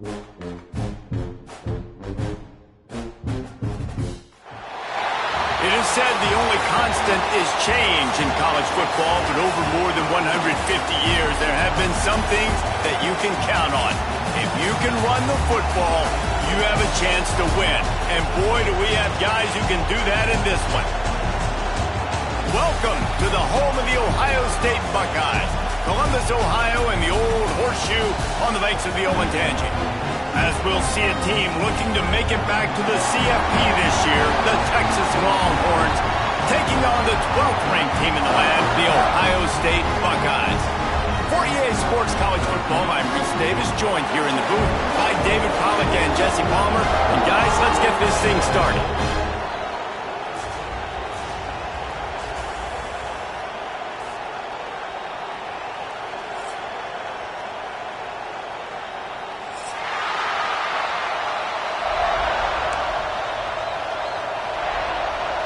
It is said the only constant is change in college football, but over more than 150 years, there have been some things that you can count on. If you can run the football, you have a chance to win. And boy, do we have guys who can do that in this one. Welcome to the home of the Ohio State Buckeyes, Columbus, Ohio, and the old horseshoe on the banks of the Olentangy. As we'll see a team looking to make it back to the CFP this year, the Texas Longhorns, taking on the 12th ranked team in the land, the Ohio State Buckeyes. For EA Sports College Football, I'm Reese Davis, joined here in the booth by David Pollack and Jesse Palmer. And guys, let's get this thing started.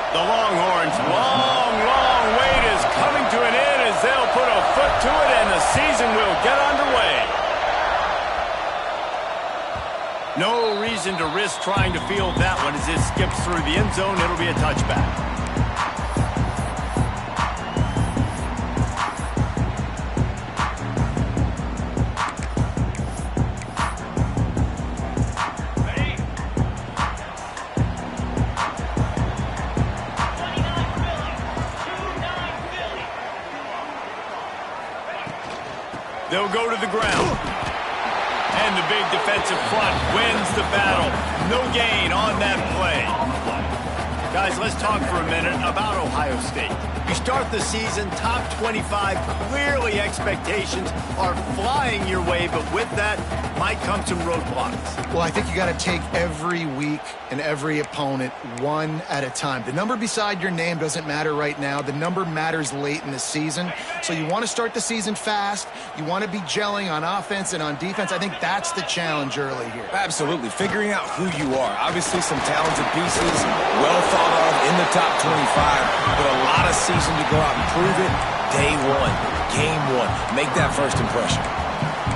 The Longhorns' long wait is coming to an end as they'll put a foot to it and the season will get underway. No reason to risk trying to field that one as it skips through the end zone. It'll be a touchback. They'll go to the ground. And the big defensive front wins the battle. No gain on that play. Guys, let's talk for a minute about Ohio State. You start the season top 25. Clearly expectations are flying your way, but with that might come some roadblocks. Well, I think you got to take every week and every opponent one at a time. The number beside your name doesn't matter right now. The number matters late in the season. So you want to start the season fast. You want to be gelling on offense and on defense. I think that's the challenge early here. Absolutely. Figuring out who you are. Obviously some talented pieces, well thought of in the top 25, but a lot of season to go out and prove it. Day one, game one. Make that first impression.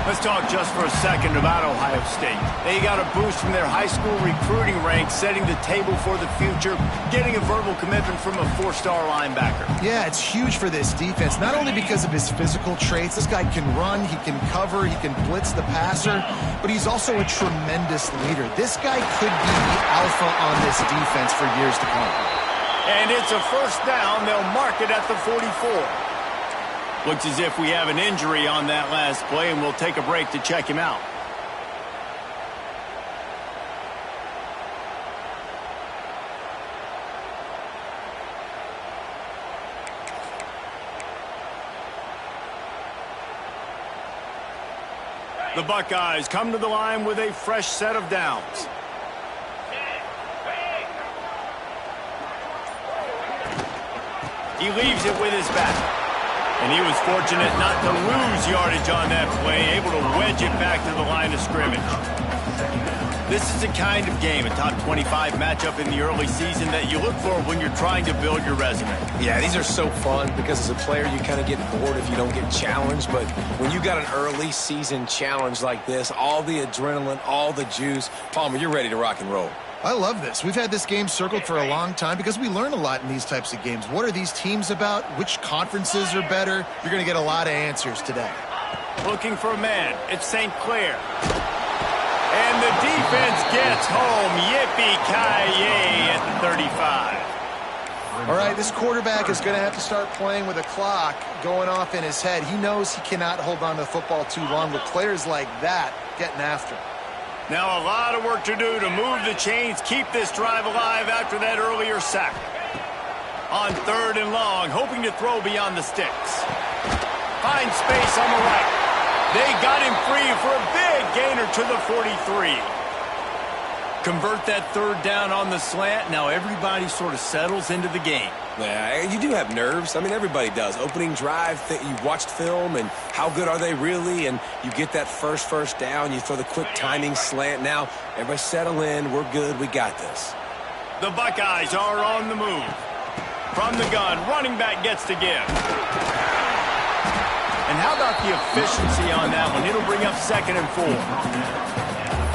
Let's talk just for a second about Ohio State. They got a boost from their high school recruiting ranks, setting the table for the future, getting a verbal commitment from a four-star linebacker. Yeah, it's huge for this defense, not only because of his physical traits. This guy can run, he can cover, he can blitz the passer, but he's also a tremendous leader. This guy could be the alpha on this defense for years to come. And it's a first down. They'll mark it at the 44. Looks as if we have an injury on that last play, and we'll take a break to check him out. The Buckeyes come to the line with a fresh set of downs. He leaves it with his back. And he was fortunate not to lose yardage on that play, able to wedge it back to the line of scrimmage. This is the kind of game, a top 25 matchup in the early season, that you look for when you're trying to build your resume. Yeah, these are so fun because as a player you kind of get bored if you don't get challenged, but when you got an early season challenge like this, all the adrenaline, all the juice, Palmer, you're ready to rock and roll. I love this. We've had this game circled for a long time because we learn a lot in these types of games. What are these teams about? Which conferences are better? You're going to get a lot of answers today. Looking for a man. It's St. Clair. And the defense gets home. Yippee-ki-yay at the 35. All right, this quarterback is going to have to start playing with a clock going off in his head. He knows he cannot hold on to the football too long with players like that getting after him. Now a lot of work to do to move the chains, keep this drive alive after that earlier sack. On 3rd and long, hoping to throw beyond the sticks. Finds space on the right. They got him free for a big gainer to the 43. Convert that 3rd down on the slant. Now everybody sort of settles into the game. Yeah, you do have nerves. I mean, everybody does. Opening drive, you watched film, and how good are they really? And you get that first down. You throw the quick timing slant. Now, everybody settle in. We're good. We got this. The Buckeyes are on the move. From the gun, running back gets to give. And how about the efficiency on that one? It'll bring up 2nd and 4.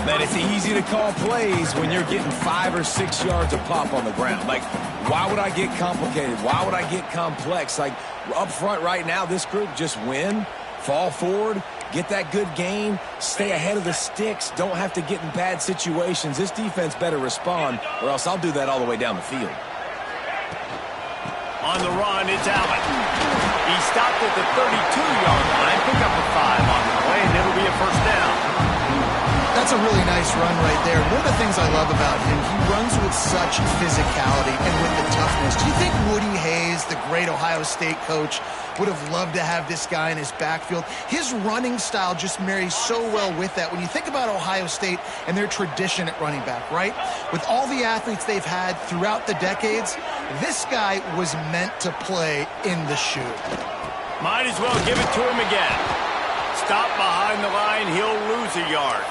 Man, it's easy to call plays when you're getting 5 or 6 yards of pop on the ground. Like, why would I get complicated? Why would I get complex? Like, up front right now, this group just win, fall forward, get that good gain, stay ahead of the sticks, don't have to get in bad situations. This defense better respond, or else I'll do that all the way down the field. On the run, it's Allen. He stopped at the 32-yard line, pick up a 5 on the play, and it'll be a first down. That's a really nice run right there. One of the things I love about him, he runs with such physicality and with the toughness. Do you think Woody Hayes, the great Ohio State coach, would have loved to have this guy in his backfield? His running style just marries so well with that. When you think about Ohio State and their tradition at running back, right? With all the athletes they've had throughout the decades, this guy was meant to play in the shoe. Might as well give it to him again. Stop behind the line, he'll lose a yard.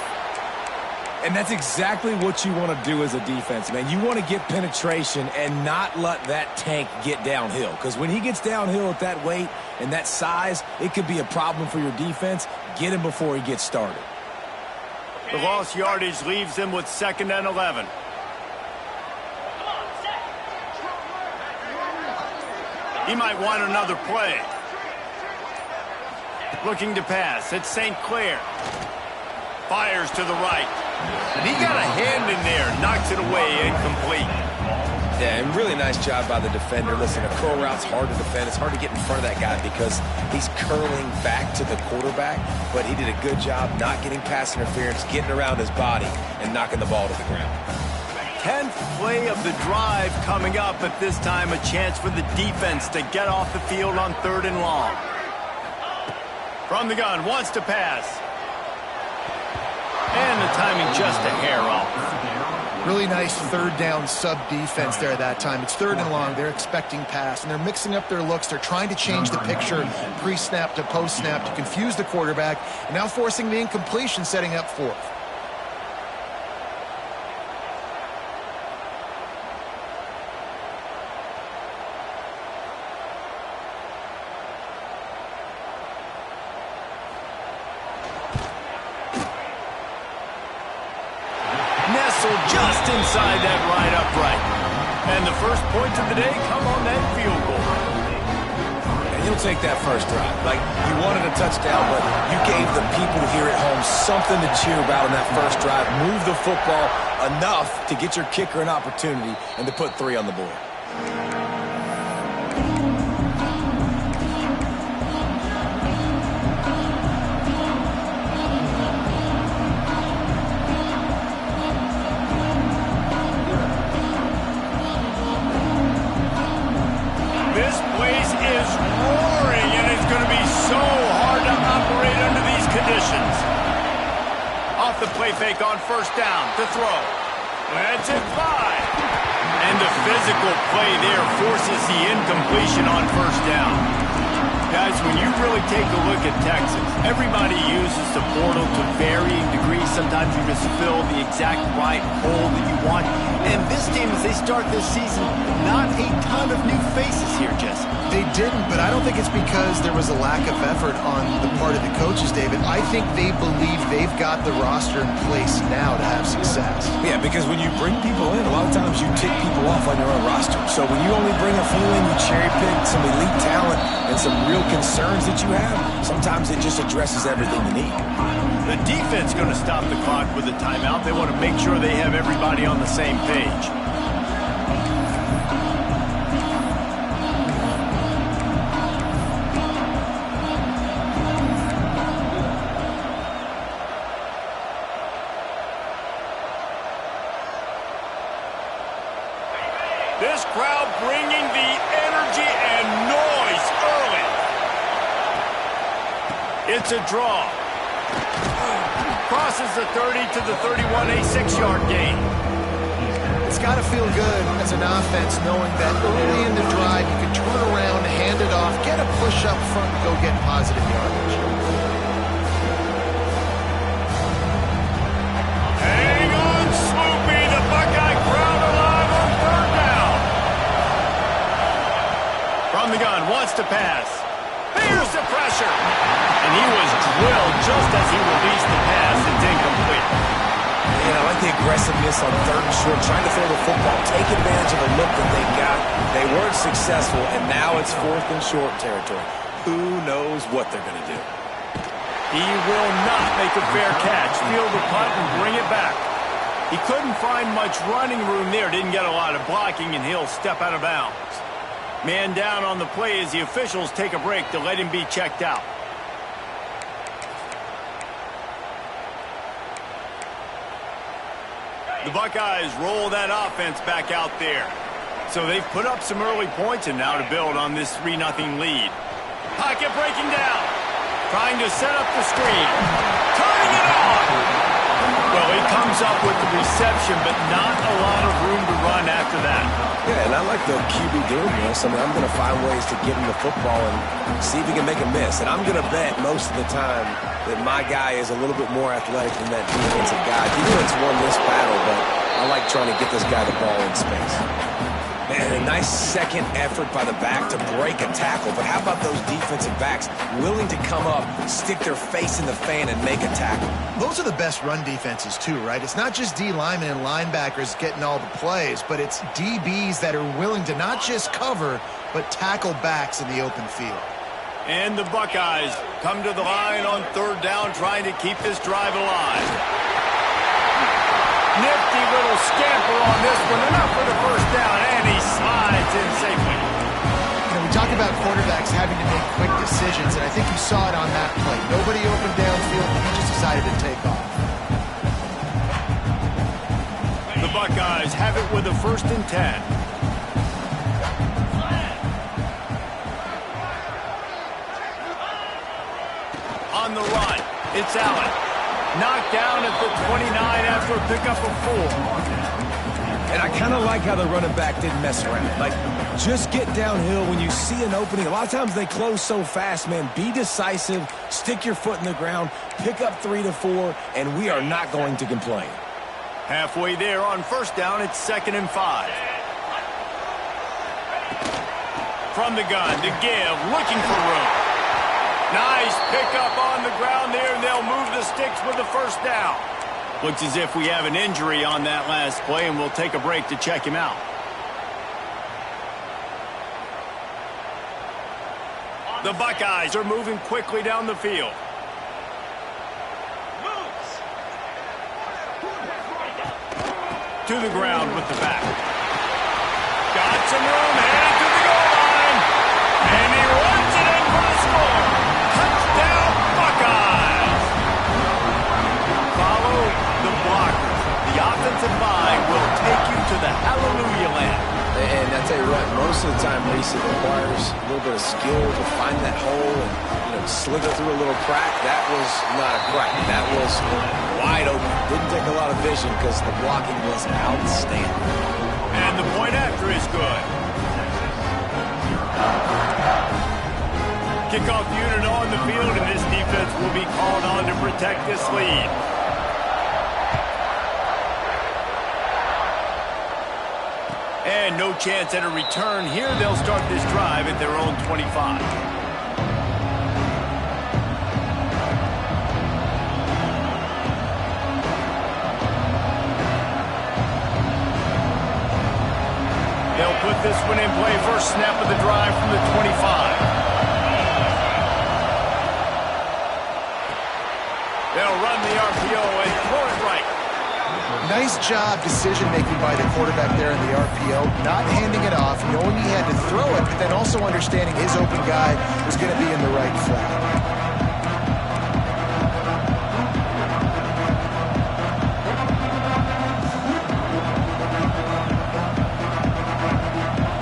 And that's exactly what you want to do as a defense, man. You want to get penetration and not let that tank get downhill. Because when he gets downhill at that weight and that size, it could be a problem for your defense. Get him before he gets started. The lost yardage leaves them with 2nd and 11. He might want another play. Looking to pass. It's St. Clair. Fires to the right. And he got a hand in there. Knocks it away, incomplete. Yeah, and really nice job by the defender. Listen, a curl route's hard to defend. It's hard to get in front of that guy because he's curling back to the quarterback. But he did a good job not getting pass interference, getting around his body, and knocking the ball to the ground. 10th play of the drive coming up, but this time a chance for the defense to get off the field on 3rd and long. From the gun, wants to pass. And the timing just a hair off. Really nice 3rd down sub-defense there that time. It's 3rd and long. They're expecting pass, and they're mixing up their looks. They're trying to change the picture pre-snap to post-snap to confuse the quarterback, and now forcing the incompletion, setting up 4th. Just inside that right upright. And the first points of the day come on that field goal. And you'll take that first drive. Like, you wanted a touchdown, but you gave the people here at home something to cheer about on that first drive. Move the football enough to get your kicker an opportunity and to put 3 on the board. The play fake on 1st down to throw. That's it, 5. And the physical play there forces the incompletion on 1st down. Guys, when you really take a look at Texas, everybody uses the portal to varying degrees. Sometimes you just fill the exact right hole that you want. And this team, as they start this season, not a ton of new faces here, Jesse. They didn't, but I don't think it's because there was a lack of effort on the part of the coaches, David. I think they believe they've got the roster in place now to have success. Yeah, because when you bring people in, a lot of times you tick people off on your own roster. So when you only bring a few in, you cherry pick some elite talent and some real concerns that you have, sometimes it just addresses everything you need. The defense going to stop the clock with a timeout. They want to make sure they have everybody on the same page. This crowd bringing the energy and noise early. It's a draw. Crosses the 30 to the 31, a 6-yard gain. It's got to feel good as an offense knowing that early in the drive you can turn around, hand it off, get a push up front, and go get positive yardage. Hang on, Swoopy. The Buckeye crowd alive on 3rd down. From the gun, wants to pass. Here's the pressure. And he was drilled just as he released the pass. It's incomplete. aggressiveness on 3rd and short, trying to throw the football, take advantage of the look that they got. They weren't successful, and now it's 4th and short territory. Who knows what they're going to do? He will not make a fair catch. Field the punt and bring it back. He couldn't find much running room there. Didn't get a lot of blocking, and he'll step out of bounds. Man down on the play as the officials take a break to let him be checked out. The Buckeyes roll that offense back out there. So they've put up some early points and now to build on this 3-0 lead. Pocket breaking down. Trying to set up the screen. Turning it on. Well, he comes up with the reception, but not a lot of room to run after that. Yeah, and I like the QB doing this. I mean, I'm going to find ways to get him the football and see if he can make a miss. And I'm going to bet most of the time that my guy is a little bit more athletic than that defensive guy. Defense won this battle, but I like trying to get this guy the ball in space. Man, a nice second effort by the back to break a tackle. But how about those defensive backs willing to come up, stick their face in the fan, and make a tackle? Those are the best run defenses, too, right? It's not just D linemen and linebackers getting all the plays, but it's DBs that are willing to not just cover, but tackle backs in the open field. And the Buckeyes come to the line on 3rd down, trying to keep this drive alive. Nifty little scamper on this one, enough for the 1st down, and he slides in safely. You know, we talk about quarterbacks having to make quick decisions, and I think you saw it on that play. Nobody open downfield, and he just decided to take off. The Buckeyes have it with a 1st and 10. On the run, it's Allen. Knocked down at the 29 after a pickup of 4. And I kind of like how the running back didn't mess around. Like, just get downhill when you see an opening. A lot of times they close so fast, man. Be decisive, stick your foot in the ground, pick up 3 to 4, and we are not going to complain. Halfway there on 1st down, it's 2nd and 5. From the gun to give, looking for room. Nice pickup on the ground there, and they'll move the sticks with the 1st down. Looks as if we have an injury on that last play, and we'll take a break to check him out. The Buckeyes are moving quickly down the field. To the ground with the back. Got some room, headed to the goal line. And he runs it in for the score. Touchdown, Buckeyes. Follow the blockers. The offensive line will take you to the hallelujah land. And I tell you what, most of the time, Reese, it requires a little bit of skill to find that hole and slither through a little crack. That was not a crack. That was wide open. Didn't take a lot of vision because the blocking was outstanding. And the point after is good. Kickoff unit on the field, and this defense will be called on to protect this lead. And no chance at a return here. They'll start this drive at their own 25. They'll put this one in play. First snap of the drive from the 25. They'll run the RPO and throw it right. Nice job decision-making by the quarterback there in the RPO, not handing it off, knowing he had to throw it, but then also understanding his open guy was going to be in the right flat.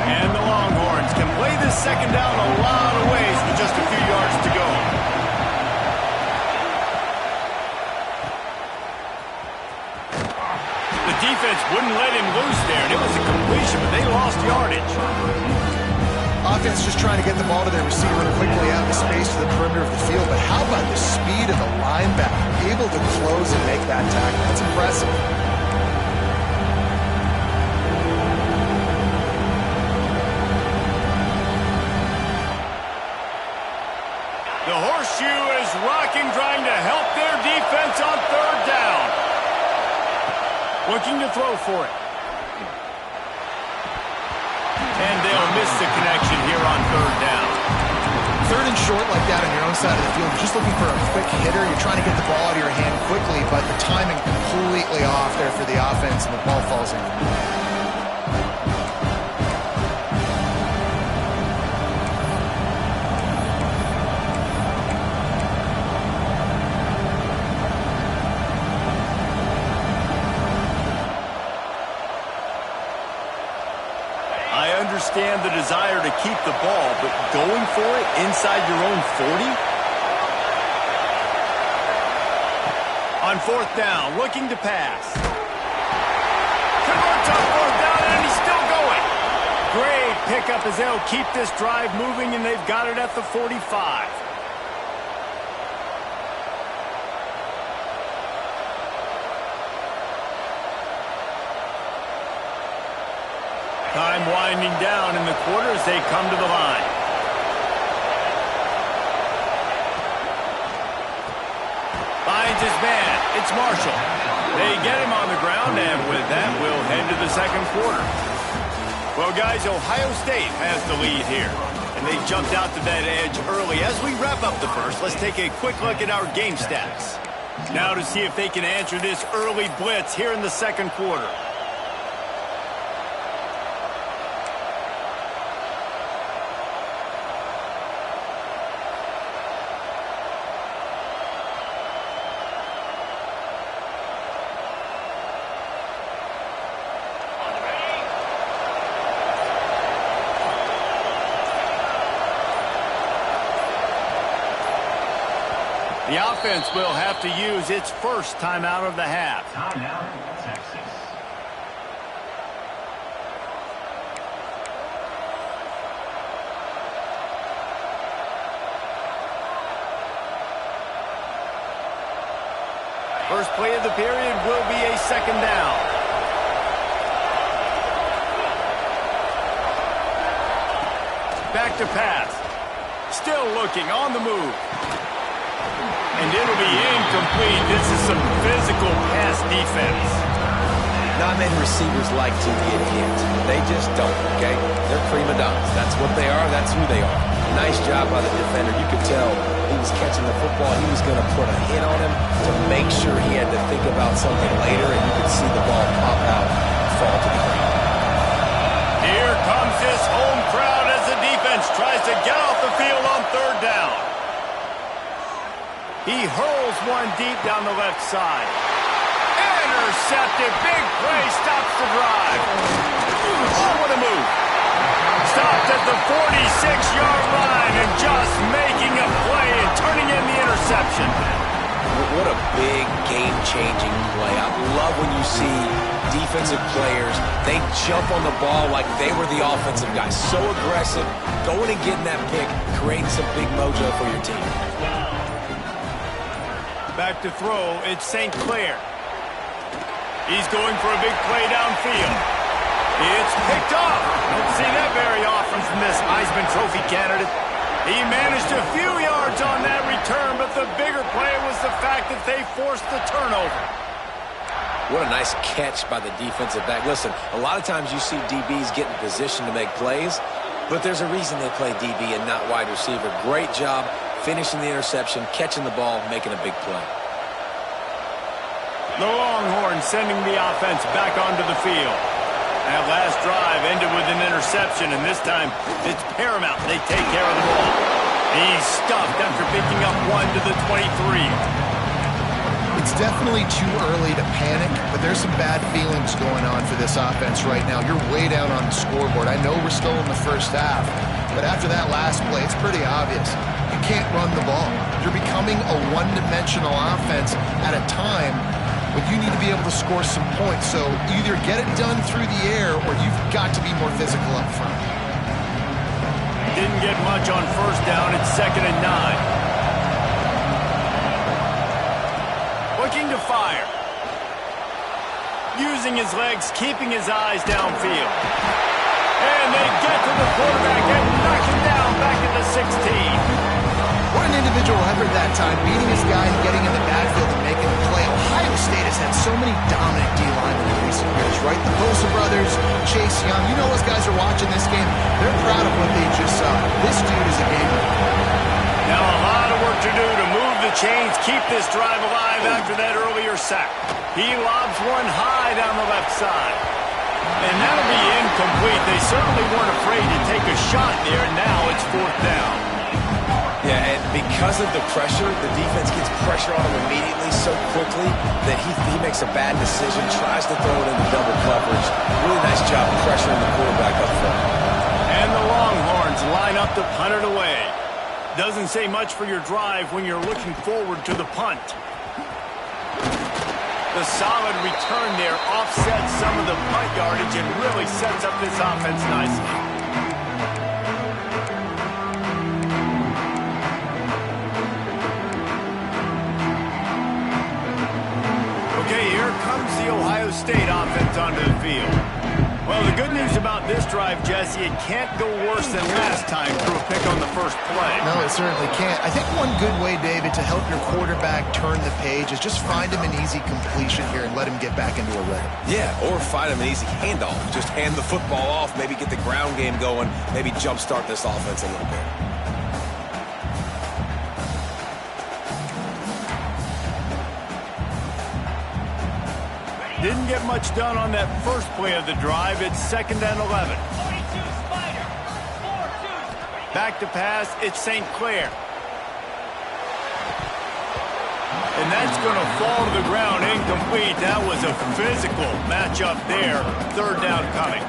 And the Longhorns can play this second down a lot of ways with just a few yards to go. The defense wouldn't let him loose there, and it was a completion, but they lost yardage. Offense just trying to get the ball to their receiver quickly out of space to the perimeter of the field, but how about the speed of the linebacker? Able to close and make that tackle. That's impressive. The horseshoe is rocking, trying to help their defense on 3rd down. Looking to throw for it. And they'll miss the connection here on third down. Third and short like that on your own side of the field, you're just looking for a quick hitter. You're trying to get the ball out of your hand quickly, but the timing completely off there for the offense, and the ball falls in. I understand the desire to keep the ball, but going for it inside your own 40? On fourth down, looking to pass. Converts on fourth down, and he's still going. Great pickup as they'll keep this drive moving, and they've got it at the 45. Time winding down in the quarter as they come to the line. Finds his man. It's Marshall. They get him on the ground, and with that, we'll head to the second quarter. Well, guys, Ohio State has the lead here, and they jumped out to that edge early. As we wrap up the first, let's take a quick look at our game stats. Now to see if they can answer this early blitz here in the second quarter. The offense will have to use its first timeout of the half. Timeout, Texas. First play of the period will be a second down. Back to pass. Still looking on the move. And it'll be incomplete. This is some physical pass defense. Not many receivers like to get hit. They just don't, okay? They're prima donnas. That's what they are. That's who they are. Nice job by the defender. You could tell he was catching the football. He was going to put a hit on him to make sure he had to think about something later, and you could see the ball pop out and fall to the ground. Here comes this home crowd as the defense tries to get off the field on third down. He hurls one deep down the left side. Intercepted. Big play. Stops the drive. Oh, what a move. Stopped at the 46-yard line and just making a play and turning in the interception. What a big game-changing play. I love when you see defensive players, they jump on the ball like they were the offensive guys. So aggressive, going and getting that pick, creating some big mojo for your team. Back to throw, it's St. Clair. He's going for a big play downfield. It's picked off. Don't see that very often from this Heisman Trophy candidate. He managed a few yards on that return, but the bigger play was the fact that they forced the turnover. What a nice catch by the defensive back. Listen, a lot of times you see DBs get in position to make plays, but there's a reason they play DB and not wide receiver. Great job finishing the interception, catching the ball, making a big play. The Longhorns sending the offense back onto the field. That last drive ended with an interception, and this time it's paramount. They take care of the ball. He's stuffed after picking up one to the 23. It's definitely too early to panic, but there's some bad feelings going on for this offense right now. You're way down on the scoreboard. I know we're still in the first half, but after that last play, it's pretty obvious. You can't run the ball. You're becoming a one-dimensional offense at a time when you need to be able to score some points. So either get it done through the air or you've got to be more physical up front. Didn't get much on first down. It's 2nd and 9. Looking to fire. Using his legs, keeping his eyes downfield. And they get to the quarterback and knock him down back at the 16. What an individual effort that time, beating his guy and getting in the backfield and making a play. Ohio State has had so many dominant D-linemen in recent years, right? The Bosa brothers, Chase Young, you know those guys are watching this game. They're proud of what they just saw. This dude is a gamer. Now a lot of work to do to move the chains, keep this drive alive after that earlier sack. He lobs one high down the left side. And that'll be incomplete. They certainly weren't afraid to take a shot there, and now it's 4th down. Yeah, and because of the pressure, the defense gets pressure on him immediately so quickly that he makes a bad decision, tries to throw it into double coverage. Really nice job pressuring the quarterback up front. And the Longhorns line up to punt it away. Doesn't say much for your drive when you're looking forward to the punt. The solid return there offsets some of the punt yardage and really sets up this offense nicely. Okay, here comes the Ohio State offense onto the field. Well, the good news about this drive, Jesse, it can't go worse than last time through a pick on the first play. No, it certainly can't. I think one good way, David, to help your quarterback turn the page is just find him an easy completion here and let him get back into a rhythm. Yeah, or find him an easy handoff. Just hand the football off, maybe get the ground game going, maybe jumpstart this offense a little bit. Didn't get much done on that first play of the drive. It's 2nd and 11. Back to pass. It's St. Clair. And that's going to fall to the ground incomplete. That was a physical matchup there. 3rd down coming.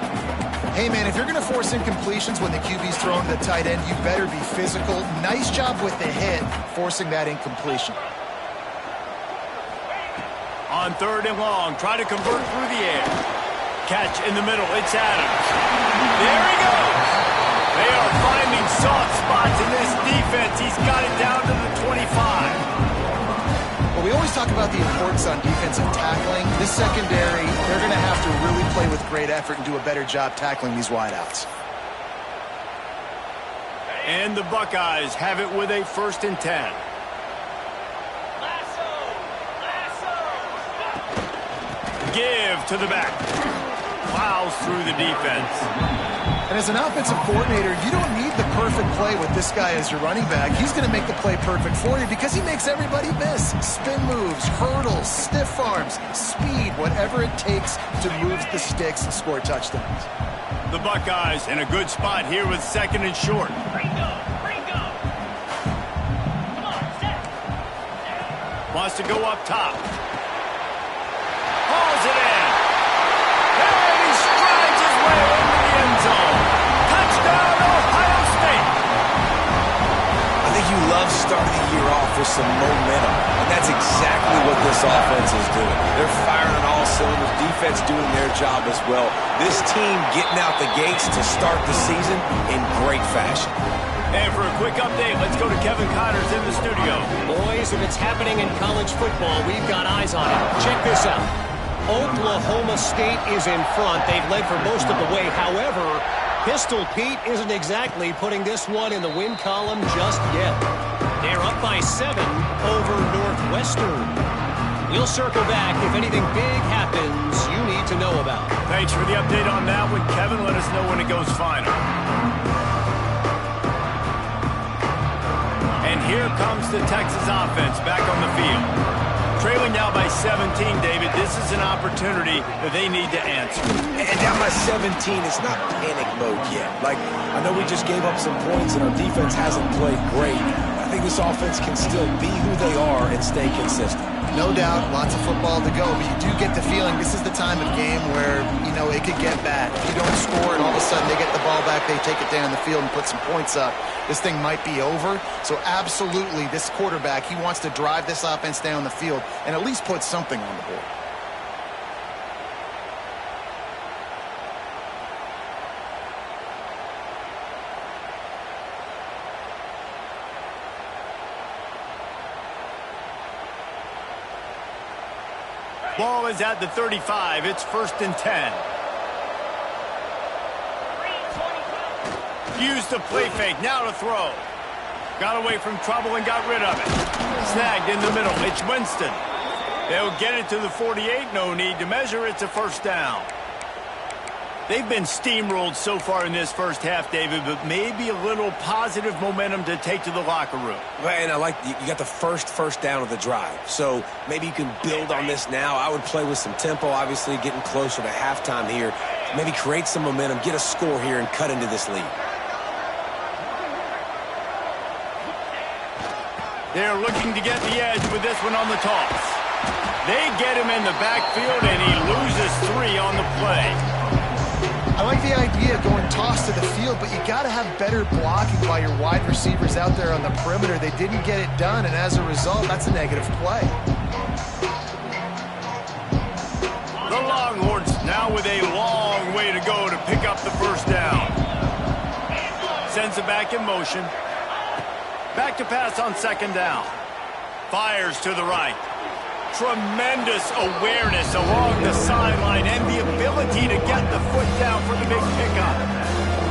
Hey, man, if you're going to force incompletions when the QB's throwing to the tight end, you better be physical. Nice job with the hit, forcing that incompletion. On 3rd and long, try to convert through the air. Catch in the middle, it's Adams. There he goes. They are finding soft spots in this defense. He's got it down to the 25. Well, we always talk about the importance on defensive tackling. This secondary, they're going to have to really play with great effort and do a better job tackling these wideouts. And the Buckeyes have it with a 1st and 10. Give to the back. Plows through the defense. And as an offensive coordinator, you don't need the perfect play with this guy as your running back. He's going to make the play perfect for you because he makes everybody miss. Spin moves, hurdles, stiff arms, speed, whatever it takes to move the sticks and score touchdowns. The Buckeyes in a good spot here with 2nd and short. Wants to go up top. Hauls it in. And he strides his way into the end zone. Touchdown, Ohio State. I think you love starting the year off with some momentum, and that's exactly what this offense is doing. They're firing on all cylinders, defense doing their job as well. This team getting out the gates to start the season in great fashion. And for a quick update, let's go to Kevin Connors in the studio. Boys, if it's happening in college football, we've got eyes on it. Check this out. Oklahoma State is in front. They've led for most of the way. However, Pistol Pete isn't exactly putting this one in the win column just yet. They're up by 7 over Northwestern. We'll circle back if anything big happens you need to know about. Thanks for the update on that one, Kevin. Let us know when it goes final. And here comes the Texas offense back on the field. Trailing now by 17, David. This is an opportunity that they need to answer. And down by 17, it's not panic mode yet. Like, I know we just gave up some points and our defense hasn't played great. I think this offense can still be who they are and stay consistent. No doubt, lots of football to go, but you do get the feeling this is the time of game where, you know, it could get bad. If you don't score and all of a sudden they get the ball back, they take it down the field and put some points up, this thing might be over. So absolutely, this quarterback, he wants to drive this offense down the field and at least put something on the board. Ball is at the 35. It's 1st and 10. Used the play fake. Now to throw. Got away from trouble and got rid of it. Snagged in the middle. It's Winston. They'll get it to the 48. No need to measure. It's a first down. They've been steamrolled so far in this first half, David, but maybe a little positive momentum to take to the locker room. And I like you got the first down of the drive, so maybe you can build on this now. I would play with some tempo, obviously getting closer to halftime here. Maybe create some momentum, get a score here, and cut into this lead. They're looking to get the edge with this one on the toss. They get him in the backfield, and he loses 3 on the play. I like the idea of going toss to the field, but you got to have better blocking by your wide receivers out there on the perimeter. They didn't get it done, and as a result, that's a negative play. The Longhorns now with a long way to go to pick up the first down. Sends it back in motion. Back to pass on second down. Fires to the right. Tremendous awareness along the sideline and the ability to get the foot down for the big pickup.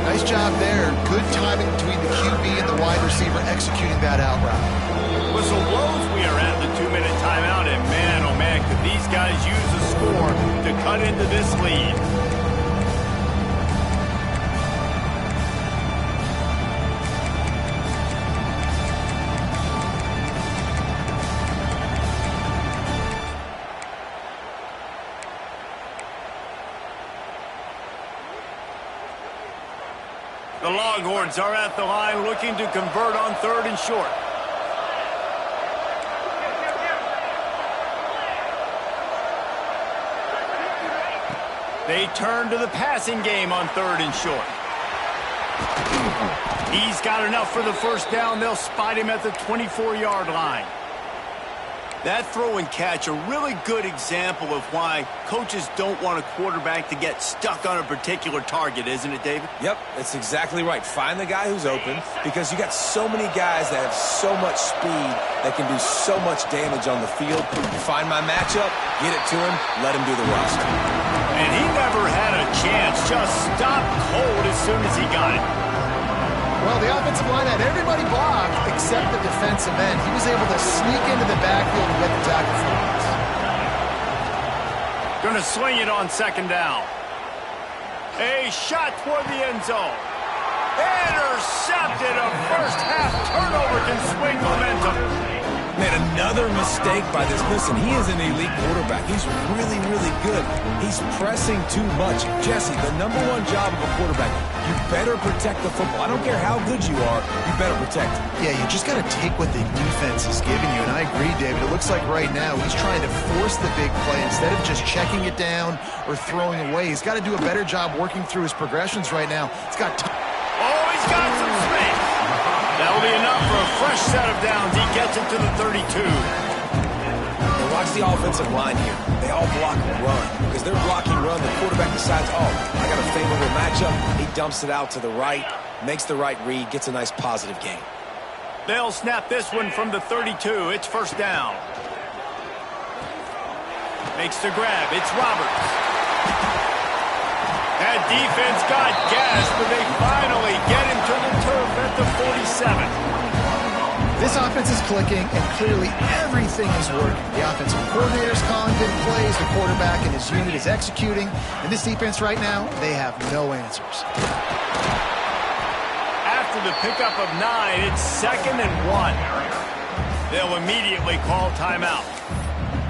Nice job there. Good timing between the QB and the wide receiver executing that out route. Whistle blows. We are at the 2-minute timeout, and man, oh man, could these guys use a score to cut into this lead. The Longhorns are at the line looking to convert on 3rd and short. They turn to the passing game on 3rd and short. He's got enough for the first down. They'll spot him at the 24-yard line. That throw and catch, a really good example of why coaches don't want a quarterback to get stuck on a particular target, isn't it, David? Yep, that's exactly right. Find the guy who's open, because you got so many guys that have so much speed that can do so much damage on the field. Find my matchup, get it to him, let him do the rest. And he never had a chance, just stopped cold as soon as he got it. Well, the offensive line had everybody blocked except the defensive end. He was able to sneak into the backfield and get the tackle for us. Going to swing it on second down. A shot toward the end zone. Intercepted. A first half turnover can swing momentum. Man, another mistake by this. Listen, he is an elite quarterback. He's really, really good. He's pressing too much. Jesse, the #1 job of a quarterback, you better protect the football. I don't care how good you are, you better protect it. Yeah, you just got to take what the defense is giving you. And I agree, David. It looks like right now he's trying to force the big play instead of just checking it down or throwing away. He's got to do a better job working through his progressions right now. He's got he's got some space. That'll be enough for a fresh set of downs. He gets it to the 32. And watch the offensive line here. They all block and run. Because they're blocking run, the quarterback decides, oh, I got a favorable matchup. He dumps it out to the right, makes the right read, gets a nice positive gain. They'll snap this one from the 32. It's first down. Makes the grab. It's Roberts. That defense got gas, but they finally get him to the turf at the 47. This offense is clicking, and clearly everything is working. The offensive coordinator's calling good plays, the quarterback and his unit is executing, and this defense right now, they have no answers. After the pickup of 9, it's 2nd and 1. They'll immediately call timeout.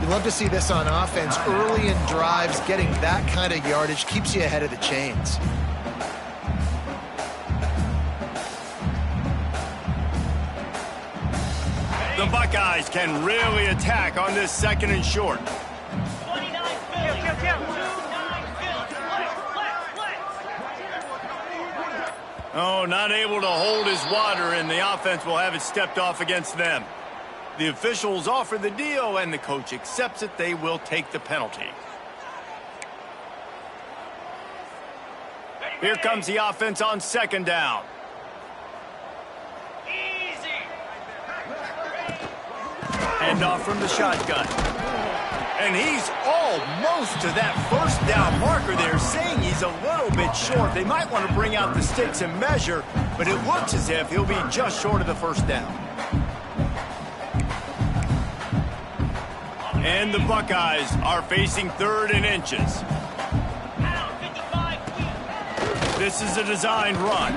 You love to see this on offense. Early in drives, getting that kind of yardage keeps you ahead of the chains. The Buckeyes can really attack on this 2nd and short. Oh, not able to hold his water, and the offense will have it stepped off against them. The officials offer the deal, and the coach accepts it. They will take the penalty. Here comes the offense on 2nd down. Hand off from the shotgun. And he's almost to that first down marker there, saying he's a little bit short. They might want to bring out the sticks and measure, but it looks as if he'll be just short of the first down. And the Buckeyes are facing 3rd and inches. This is a designed run.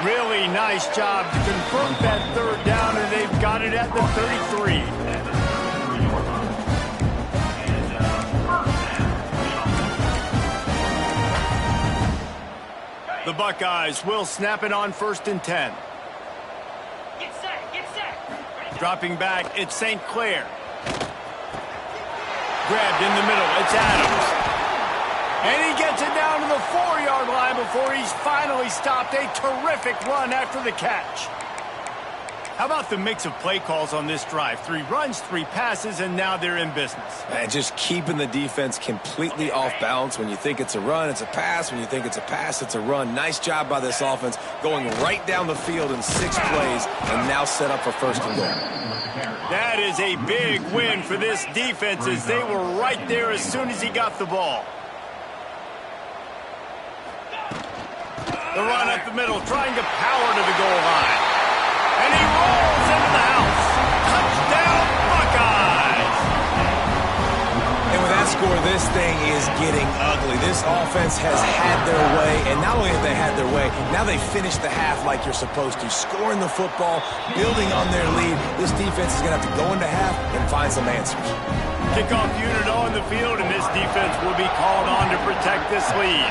Really nice job to convert that 3rd down, and they've got it at the 33. The Buckeyes will snap it on 1st and 10. Get set. Dropping back, it's St. Clair. Grabbed in the middle, it's Adams. And he gets it down to the 4-yard line before he's finally stopped. A terrific run after the catch. How about the mix of play calls on this drive? 3 runs, 3 passes, and now they're in business. And just keeping the defense completely off balance. When you think it's a run, it's a pass. When you think it's a pass, it's a run. Nice job by this offense going right down the field in 6 plays and now set up for 1st and goal. That is a big win for this defense as they were right there as soon as he got the ball. The run up the middle, trying to power to the goal line. And he rolls into the house. Touchdown, Buckeyes! And with that score, this thing is getting ugly. This offense has had their way, and not only have they had their way, now they finish the half like you're supposed to, scoring the football, building on their lead. This defense is going to have to go into half and find some answers. Kickoff unit on the field, and this defense will be called on to protect this lead.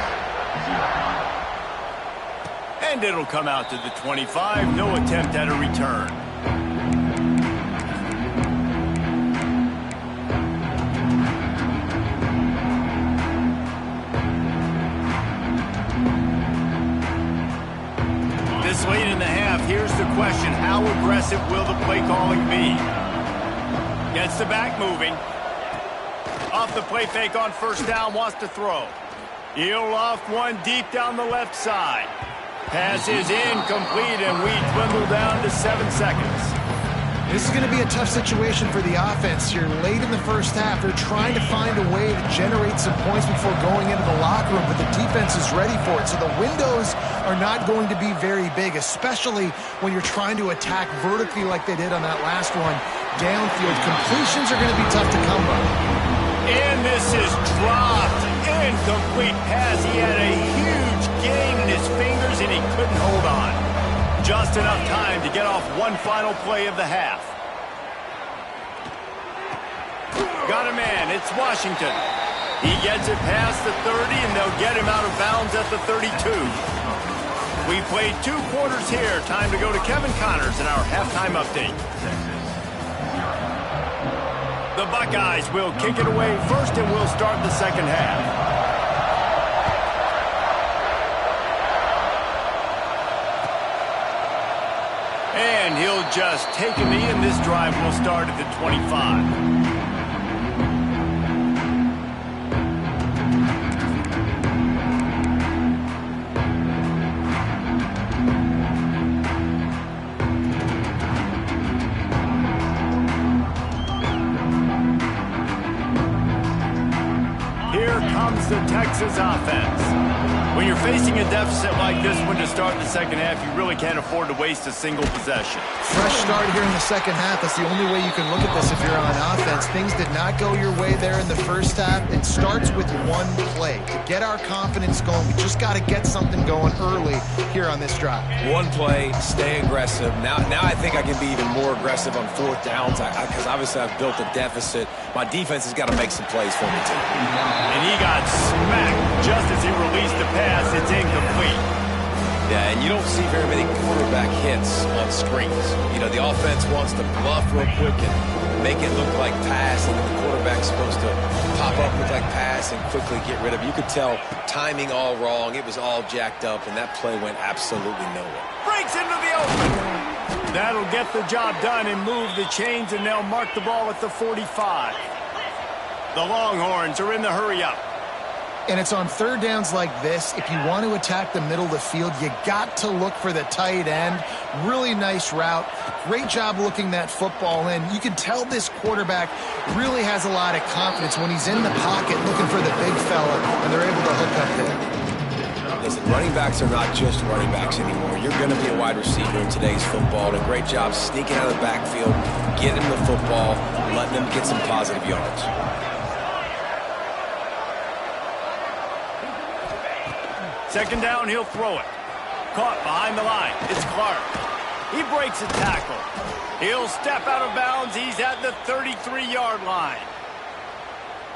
And it'll come out to the 25. No attempt at a return. This late in the half, here's the question. How aggressive will the play calling be? Gets the back moving. Off the play fake on 1st down, wants to throw. He'll off one deep down the left side. Pass is incomplete, and we dwindle down to 7 seconds. This is going to be a tough situation for the offense here. Late in the 1st half, they're trying to find a way to generate some points before going into the locker room, but the defense is ready for it. So the windows are not going to be very big, especially when you're trying to attack vertically like they did on that last one. Downfield completions are going to be tough to come by. And this is dropped. Incomplete pass. He had a huge gain in his fingers, and he couldn't hold on. Just enough time to get off one final play of the half. Got a man. It's Washington. He gets it past the 30, and they'll get him out of bounds at the 32. We played 2 quarters here. Time to go to Kevin Connors in our halftime update. The Buckeyes will kick it away first, and we'll start the 2nd half. And he'll just take a knee, and this drive will start at the 25. Here comes the Texas offense. When you're facing a deficit like this one to start the 2nd half, you really can't afford to waste a single possession. Fresh start here in the 2nd half. That's the only way you can look at this if you're on offense. Things did not go your way there in the 1st half. It starts with one play. To get our confidence going, we just got to get something going early here on this drive. One play, stay aggressive. Now I think I can be even more aggressive on 4th downs because obviously I've built a deficit. My defense has got to make some plays for me too. And he got smacked just as he released the pass. It's incomplete. Yeah, and you don't see very many quarterback hits on screens. You know, the offense wants to bluff real quick and make it look like pass, and then the quarterback's supposed to pop up, look like pass, and quickly get rid of it. You could tell timing all wrong. It was all jacked up, and that play went absolutely nowhere. Breaks into the open. That'll get the job done and move the chains, and they'll mark the ball at the 45. The Longhorns are in the hurry-up. And it's on 3rd downs like this. If you want to attack the middle of the field, you got to look for the tight end. Really nice route. Great job looking that football in. You can tell this quarterback really has a lot of confidence when he's in the pocket looking for the big fella, and they're able to hook up there. Listen, running backs are not just running backs anymore. You're going to be a wide receiver in today's football. And a great job sneaking out of the backfield, getting the football, letting them get some positive yards. Second down, he'll throw it. Caught behind the line. It's Clark. He breaks a tackle. He'll step out of bounds. He's at the 33-yard line.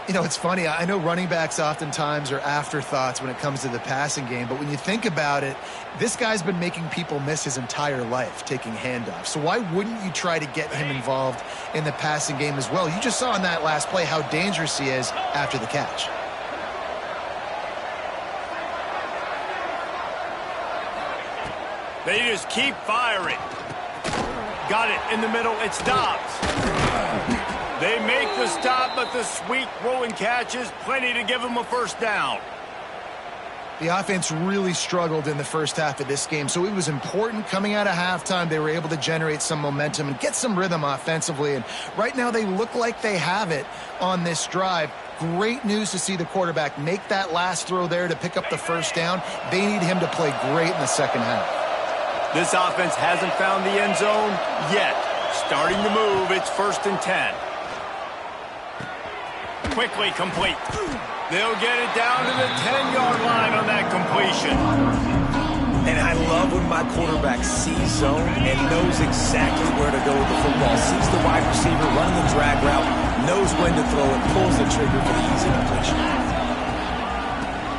You know, it's funny. I know running backs oftentimes are afterthoughts when it comes to the passing game, but when you think about it, this guy's been making people miss his entire life taking handoffs. So why wouldn't you try to get him involved in the passing game as well? You just saw in that last play how dangerous he is after the catch. They just keep firing. Got it in the middle. It's Dobbs. They make the stop, but the sweet throwing catch is plenty to give them a first down. The offense really struggled in the first half of this game, so it was important coming out of halftime. They were able to generate some momentum and get some rhythm offensively, and right now they look like they have it on this drive. Great news to see the quarterback make that last throw there to pick up the first down. They need him to play great in the second half. This offense hasn't found the end zone yet. Starting to move, it's 1st and 10. Quickly complete. They'll get it down to the 10-yard line on that completion. And I love when my quarterback sees zone and knows exactly where to go with the football. Sees the wide receiver running the drag route, knows when to throw it, pulls the trigger for the easy completion.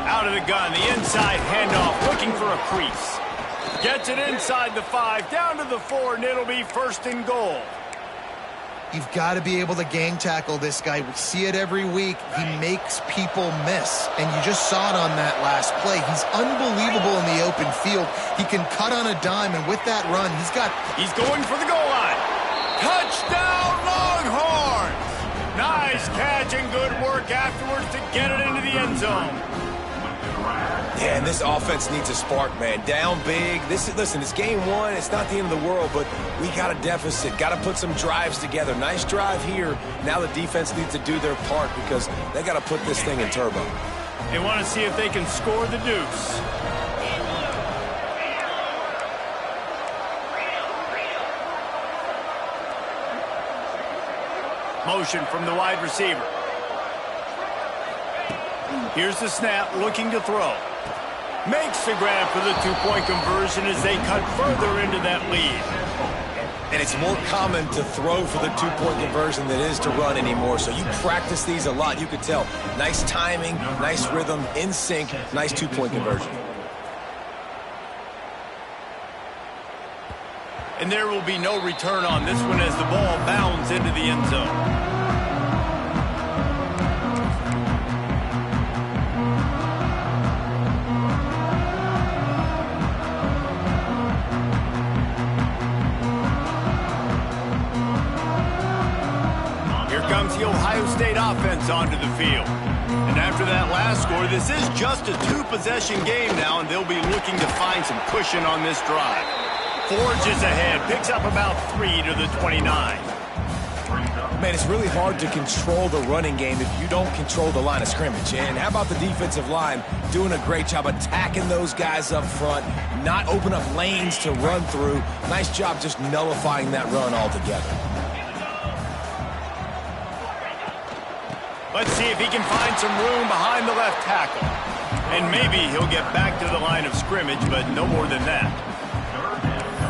Out of the gun, the inside handoff, looking for a crease. Gets it inside the 5, down to the 4, and it'll be 1st and goal. You've got to be able to gang tackle this guy. We see it every week. He makes people miss, and you just saw it on that last play. He's unbelievable in the open field. He can cut on a dime, and with that run, he's going for the goal line. Touchdown, Longhorns! Nice catch and good work afterwards to get it into the end zone. Yeah, and this offense needs a spark, man. Down big. Listen, it's game 1. It's not the end of the world, but we got a deficit. Got to put some drives together. Nice drive here. Now the defense needs to do their part because they got to put this thing in turbo. They want to see if they can score the deuce. Motion from the wide receiver. Here's the snap, looking to throw. Makes the grab for the 2-point conversion as they cut further into that lead. And it's more common to throw for the 2-point conversion than it is to run anymore. So you practice these a lot. You could tell. Nice timing, nice rhythm, in sync, nice 2-point conversion. And there will be no return on this one as the ball bounds into the end zone. Comes the Ohio State offense onto the field. And after that last score, this is just a 2-possession game now, and they'll be looking to find some cushion on this drive. Forges ahead, picks up about 3 to the 29. Man, it's really hard to control the running game if you don't control the line of scrimmage. And how about the defensive line doing a great job attacking those guys up front, not open up lanes to run through. Nice job just nullifying that run altogether. Let's see if he can find some room behind the left tackle. And maybe he'll get back to the line of scrimmage, but no more than that.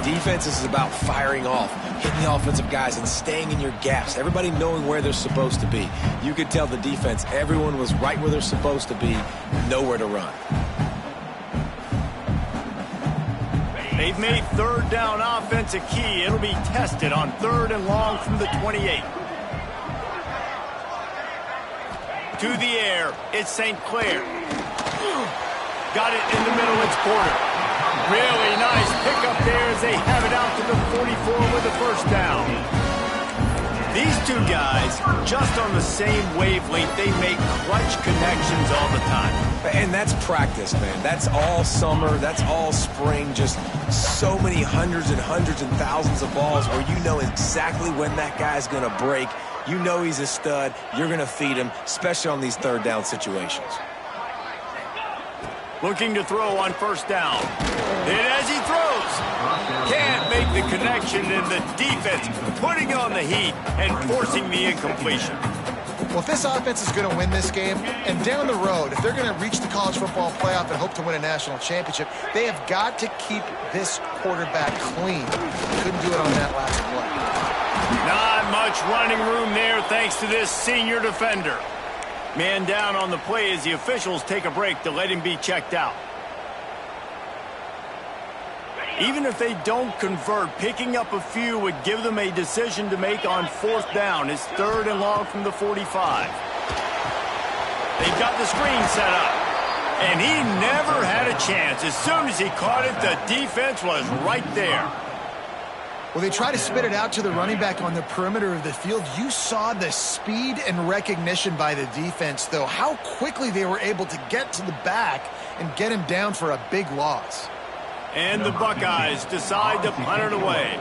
Defense is about firing off, hitting the offensive guys, and staying in your gaps. Everybody knowing where they're supposed to be. You could tell the defense, everyone was right where they're supposed to be, nowhere to run. They've made 3rd down offense a key. It'll be tested on 3rd and long from the 28. To the air, it's St. Clair. Got it in the middle, it's Porter. Really nice pickup there as they have it out to the 44 with the first down. These two guys, just on the same wavelength, they make clutch connections all the time. And that's practice, man. That's all summer. That's all spring. Just so many hundreds and thousands of balls where you know exactly when that guy's going to break. You know he's a stud. You're going to feed him, especially on these 3rd down situations. Looking to throw on first down. And as he throws, can't make the connection, and the defense putting on the heat and forcing the incompletion. Well, if this offense is going to win this game, and down the road, if they're going to reach the college football playoff and hope to win a national championship, they have got to keep this quarterback clean. Couldn't do it on that last play. Not much running room there thanks to this senior defender. Man down on the play as the officials take a break to let him be checked out. Even if they don't convert, picking up a few would give them a decision to make on fourth down. It's 3rd and long from the 45. They've got the screen set up. And he never had a chance. As soon as he caught it, the defense was right there. Well, they try to spit it out to the running back on the perimeter of the field. You saw the speed and recognition by the defense, though, how quickly they were able to get to the back and get him down for a big loss. And the Buckeyes decide to punt it away.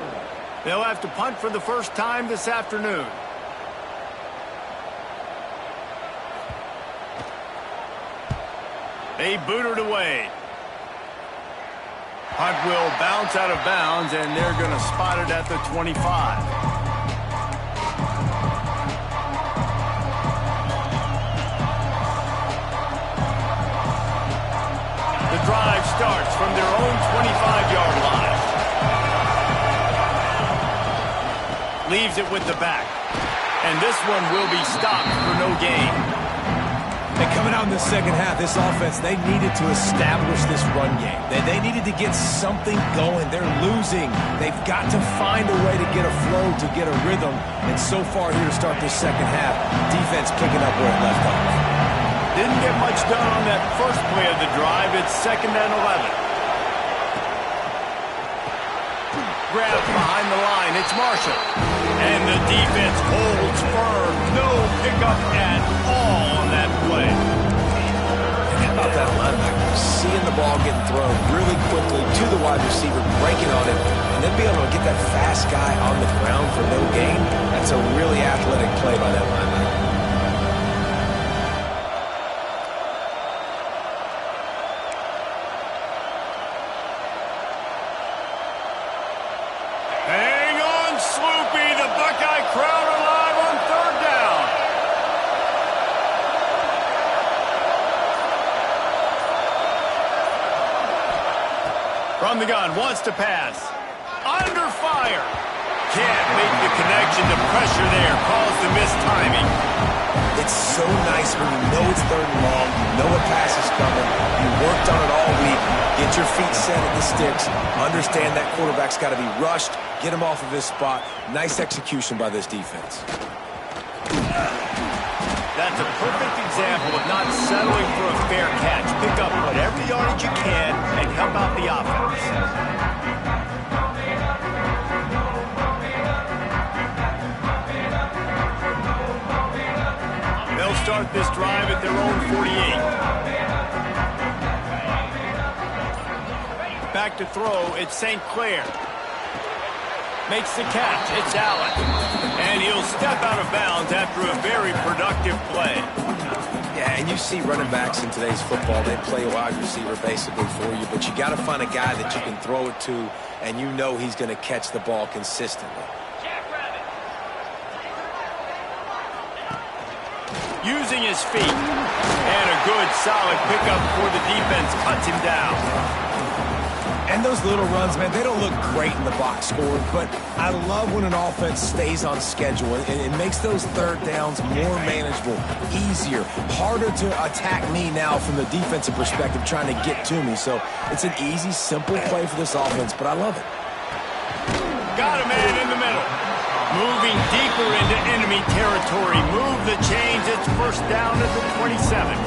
They'll have to punt for the first time this afternoon. They boot it away. Punt will bounce out of bounds, and they're going to spot it at the 25. The drive starts from their own 25-yard line. Leaves it with the back. And this one will be stopped for no gain. And coming out in the second half, this offense, they needed to establish this run game. They needed to get something going. They're losing. They've got to find a way to get a flow, to get a rhythm. And so far here to start this second half, defense picking up where it left off. Didn't get much done on that first play of the drive. It's 2nd and 11. Grab behind the line. It's Marshall. And the defense holds firm. No pickup at all on that play. And how about that linebacker? Seeing the ball getting thrown really quickly to the wide receiver, breaking on him, and then be able to get that fast guy on the ground for no gain. That's a really athletic play by that linebacker. From the gun, wants to pass. Under fire. Can't make the connection. The pressure there caused the missed timing. It's so nice when you know it's 3rd and long, you know a pass is coming, you worked on it all week, get your feet set at the sticks, understand that quarterback's got to be rushed, get him off of his spot. Nice execution by this defense. That's a perfect example of not settling for a fair catch. Pick up whatever yardage you can and help out the offense. They'll start this drive at their own 48. Back to throw, it's St. Clair. Makes the catch, it's Allen. And he'll step out of bounds after a very productive play. Yeah, and you see running backs in today's football, they play a wide receiver basically for you, but you got to find a guy that you can throw it to, and you know he's going to catch the ball consistently. Using his feet, and a good solid pickup for the defense cuts him down. And those little runs, man, they don't look great in the box score, but I love when an offense stays on schedule, and it makes those 3rd downs more manageable, easier, harder to attack me now from the defensive perspective trying to get to me. So it's an easy, simple play for this offense, but I love it. Got a man in the middle. Moving deeper into enemy territory. Move the chains. It's 1st down at the 27.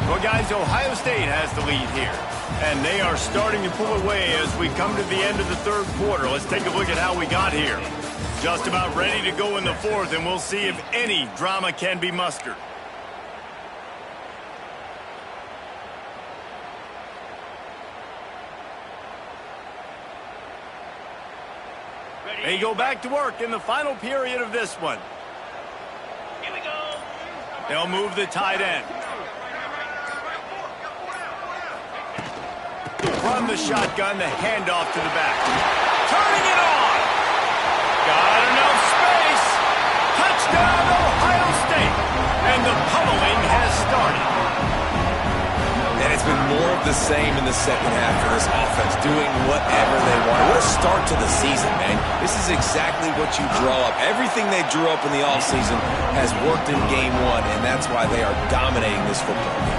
Well, guys, Ohio State has the lead here, and they are starting to pull away as we come to the end of the 3rd quarter. Let's take a look at how we got here. Just about ready to go in the 4th, and we'll see if any drama can be mustered. They go back to work in the final period of this one. They'll move the tight end. From the shotgun, the handoff to the back. Turning it on. Got enough space. Touchdown, Ohio State. And the pummeling has started. And it's been more of the same in the second half for this offense, doing whatever they want. What a start to the season, man. This is exactly what you draw up. Everything they drew up in the offseason has worked in game one, and that's why they are dominating this football game.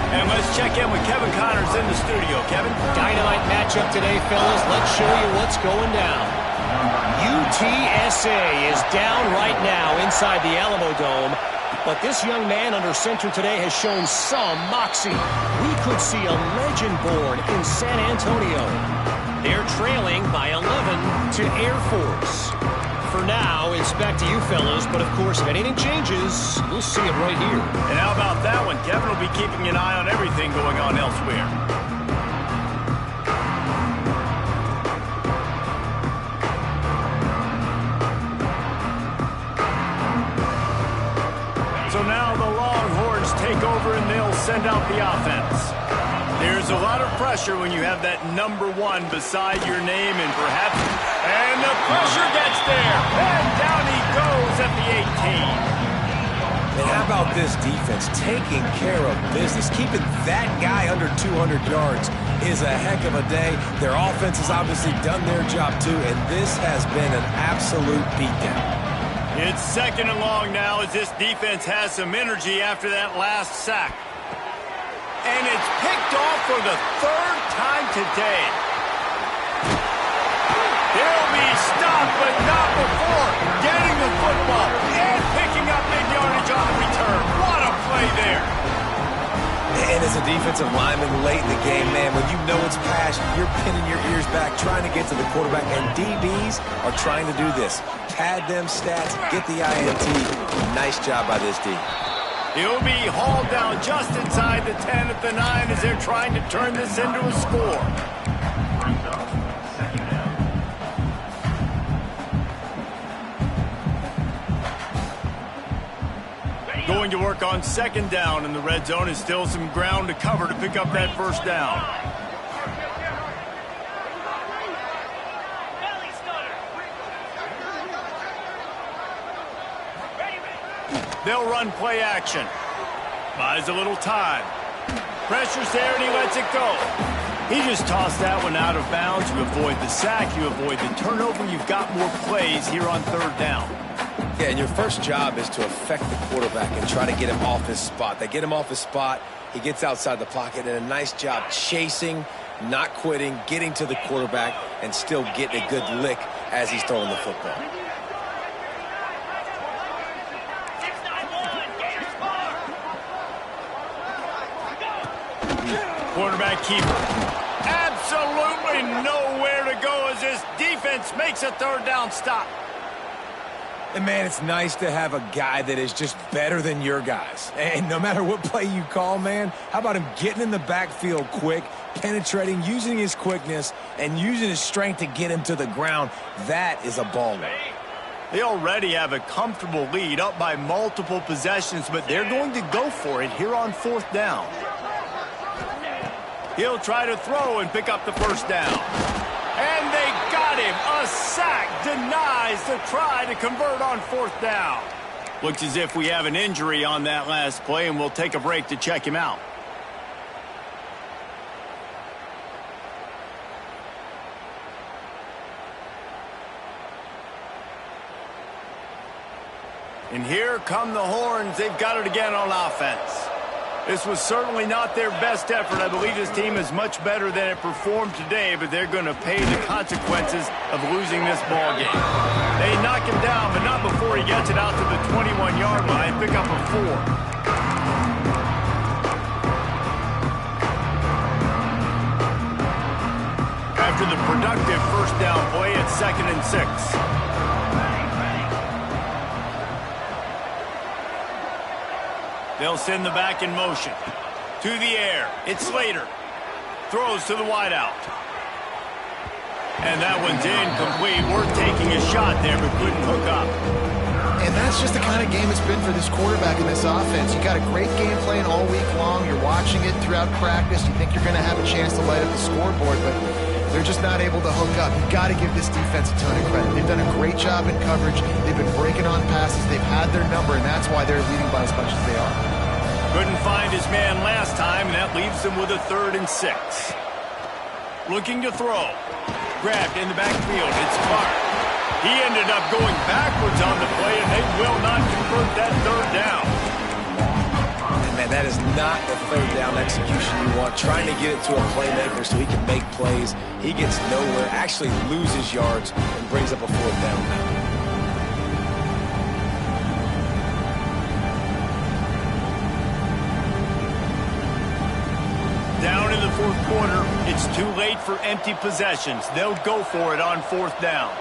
And let's check in with Kevin Connors in the studio. Kevin? Dynamite matchup today, fellas. Let's show you what's going down. UTSA is down right now inside the Alamo Dome. But this young man under center today has shown some moxie. We could see a legend born in San Antonio. They're trailing by 11 to Air Force. For now, it's back to you fellas, but of course, if anything changes, we'll see it right here. And how about that one? Kevin will be keeping an eye on everything going on elsewhere. So now the Longhorns take over and they'll send out the offense. There's a lot of pressure when you have that number one beside your name and perhaps... And the pressure gets there. And down he goes at the 18. And how about this defense taking care of business? Keeping that guy under 200 yards is a heck of a day. Their offense has obviously done their job too, and this has been an absolute beatdown. It's second and long now as this defense has some energy after that last sack. And it's picked off for the third time today. They'll be stopped, but not before getting the football and picking up big yardage on the return. What a play there. And as a defensive lineman late in the game, man, when you know it's passed, you're pinning your ears back, trying to get to the quarterback, and DBs are trying to do this. Pad them stats, get the INT. Nice job by this D. He'll be hauled down just inside the 10 at the 9 as they're trying to turn this into a score. Going to work on second down in the red zone is still some ground to cover to pick up that first down. They'll run play action. Buys a little time. Pressure's there and he lets it go. He just tossed that one out of bounds. You avoid the sack, you avoid the turnover. You've got more plays here on third down. Yeah, and your first job is to affect the quarterback and try to get him off his spot. They get him off his spot, he gets outside the pocket, and a nice job chasing, not quitting, getting to the quarterback, and still getting a good lick as he's throwing the football. Quarterback keeper. Absolutely nowhere to go as this defense makes a third down stop. And, man, it's nice to have a guy that is just better than your guys. And no matter what play you call, man, how about him getting in the backfield quick, penetrating, using his quickness, and using his strength to get him to the ground? That is a baller. They already have a comfortable lead up by multiple possessions, but they're going to go for it here on fourth down. He'll try to throw and pick up the first down. And they got him. A sack denies the try to convert on fourth down. Looks as if we have an injury on that last play, and we'll take a break to check him out. And here come the Horns. They've got it again on offense. This was certainly not their best effort. I believe this team is much better than it performed today, but they're going to pay the consequences of losing this ball game. They knock him down, but not before he gets it out to the 21-yard line. Pick up a 4. After the productive first down play, it's 2nd and 6. They'll send the back in motion. To the air. It's Slater. Throws to the wideout. And that one's incomplete. Worth taking a shot there, but couldn't hook up. And that's it's just the kind of game it's been for this quarterback and this offense. You got a great game plan all week long. You're watching it throughout practice. You think you're going to have a chance to light up the scoreboard, but they're just not able to hook up. You've got to give this defense a ton of credit. They've done a great job in coverage. They've been breaking on passes. They've had their number, and that's why they're leading by as much as they are. Couldn't find his man last time, and that leaves him with a 3rd and 6. Looking to throw. Grabbed in the backfield. It's Clark. He ended up going backwards on the play, and they will not convert that 3rd down. And man, that is not the 3rd down execution you want. Trying to get it to a playmaker so he can make plays. He gets nowhere, actually loses yards, and brings up a 4th down now. Down in the 4th quarter, it's too late for empty possessions. They'll go for it on 4th down.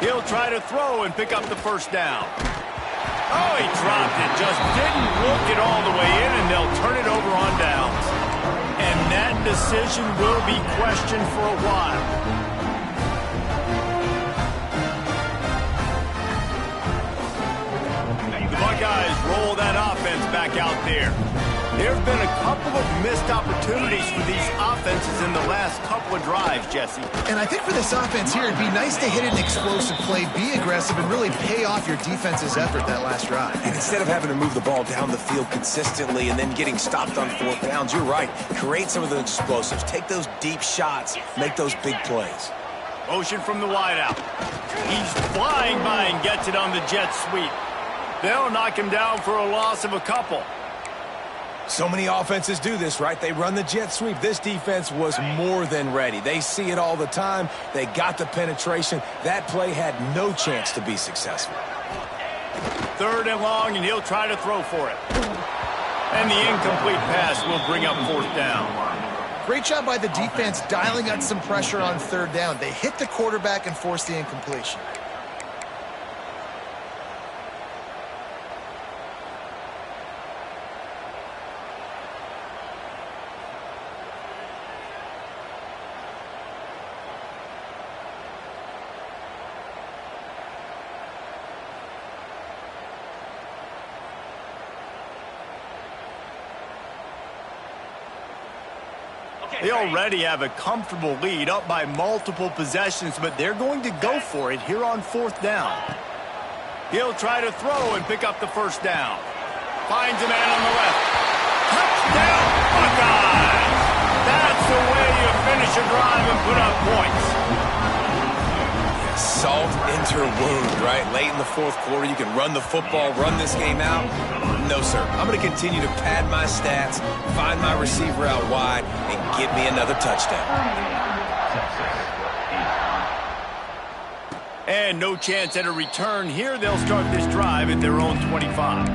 He'll try to throw and pick up the 1st down. Oh, he dropped it. Just didn't look it all the way in, and they'll turn it over on downs. And that decision will be questioned for a while. The Buckeyes roll that offense back out there. There have been a couple of missed opportunities for these offenses in the last couple of drives, Jesse. And I think for this offense here, it'd be nice to hit an explosive play, be aggressive, and really pay off your defense's effort that last drive. And instead of having to move the ball down the field consistently and then getting stopped on 4th downs, you're right. Create some of those explosives. Take those deep shots. Make those big plays. Motion from the wideout. He's flying by and gets it on the jet sweep. They'll knock him down for a loss of a couple. So many offenses do this, right? They run the jet sweep. This defense was more than ready. They see it all the time. They got the penetration. That play had no chance to be successful. 3rd and long, and he'll try to throw for it. And the incomplete pass will bring up 4th down. Great job by the defense dialing up some pressure on 3rd down. They hit the quarterback and forced the incompletion. They already have a comfortable lead, up by multiple possessions, but they're going to go for it here on 4th down. He'll try to throw and pick up the 1st down. Finds a man on the left. Touchdown, Buckeyes! That's the way you finish a drive and put up points. Salt into her wound, right? Late in the 4th quarter, you can run the football, run this game out. No, sir. I'm going to continue to pad my stats, find my receiver out wide, and get me another touchdown. And no chance at a return here. They'll start this drive at their own 25.